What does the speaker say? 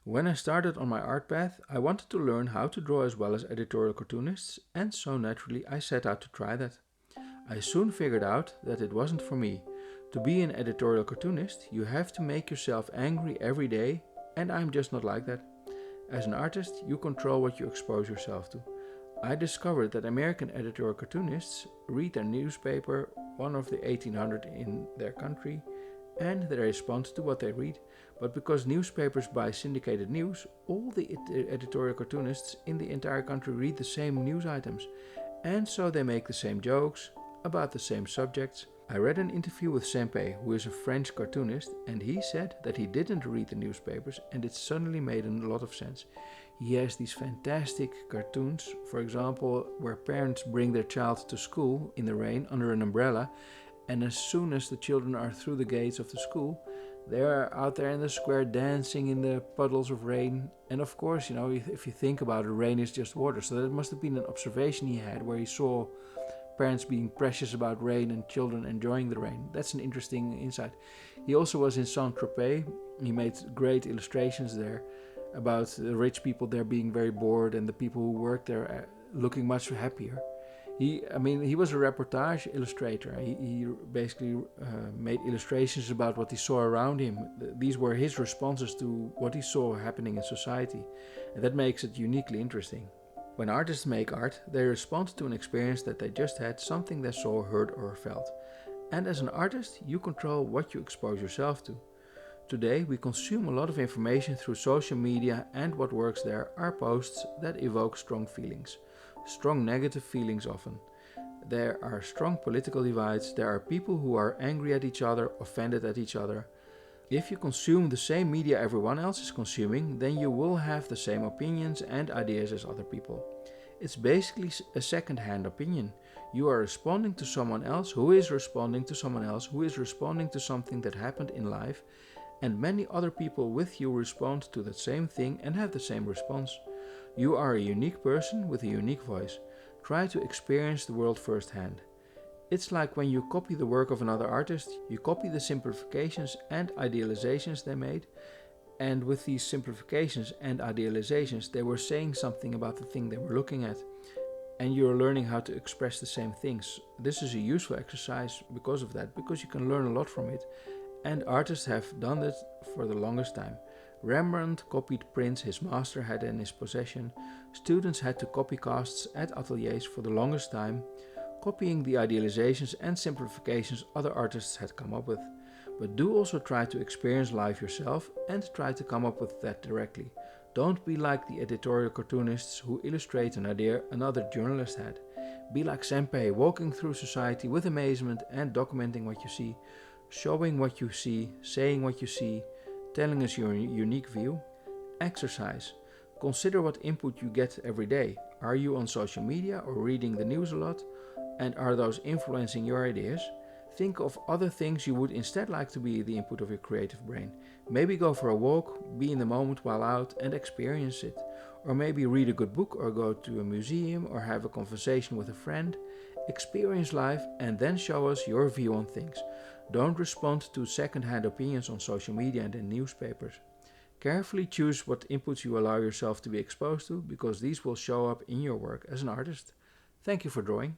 When I started on my art path, I wanted to learn how to draw as well as editorial cartoonists, and so naturally I set out to try that. I soon figured out that it wasn't for me. To be an editorial cartoonist, you have to make yourself angry every day, and I'm just not like that. As an artist, you control what you expose yourself to. I discovered that American editorial cartoonists read their newspaper, one of the 1800 in their country, and they respond to what they read. But because newspapers buy syndicated news, all the editorial cartoonists in the entire country read the same news items, and so they make the same jokes about the same subjects. I read an interview with Sempe, who is a French cartoonist, and he said that he didn't read the newspapers, and it suddenly made a lot of sense. He has these fantastic cartoons, for example, where parents bring their child to school in the rain under an umbrella, and as soon as the children are through the gates of the school, they are out there in the square dancing in the puddles of rain. And of course, if you think about it, rain is just water. So that must have been an observation he had where he saw parents being precious about rain and children enjoying the rain. That's an interesting insight. He also was in Saint-Tropez. He made great illustrations there about the rich people there being very bored and the people who work there looking much happier. He was a reportage illustrator. He basically made illustrations about what he saw around him. These were his responses to what he saw happening in society. And that makes it uniquely interesting. When artists make art, they respond to an experience that they just had, something they saw, heard, or felt. And as an artist, you control what you expose yourself to. Today, we consume a lot of information through social media, and what works there are posts that evoke strong feelings. Strong negative feelings often. There are strong political divides, there are people who are angry at each other, offended at each other. If you consume the same media everyone else is consuming, then you will have the same opinions and ideas as other people. It's basically a second-hand opinion. You are responding to someone else who is responding to someone else who is responding to something that happened in life, and many other people with you respond to that same thing and have the same response. You are a unique person with a unique voice. Try to experience the world firsthand. It's like when you copy the work of another artist, you copy the simplifications and idealizations they made, and with these simplifications and idealizations they were saying something about the thing they were looking at, and you're learning how to express the same things. This is a useful exercise because of that, because you can learn a lot from it, and artists have done it for the longest time. Rembrandt copied prints his master had in his possession. Students had to copy casts at ateliers for the longest time, copying the idealizations and simplifications other artists had come up with. But do also try to experience life yourself and try to come up with that directly. Don't be like the editorial cartoonists who illustrate an idea another journalist had. Be like Senpei, walking through society with amazement and documenting what you see, showing what you see, saying what you see, telling us your unique view. Exercise. Consider what input you get every day. Are you on social media or reading the news a lot? And are those influencing your ideas? Think of other things you would instead like to be the input of your creative brain. Maybe go for a walk, be in the moment while out and experience it. Or maybe read a good book or go to a museum or have a conversation with a friend. Experience life and then show us your view on things. Don't respond to second-hand opinions on social media and in newspapers. Carefully choose what inputs you allow yourself to be exposed to, because these will show up in your work as an artist. Thank you for drawing.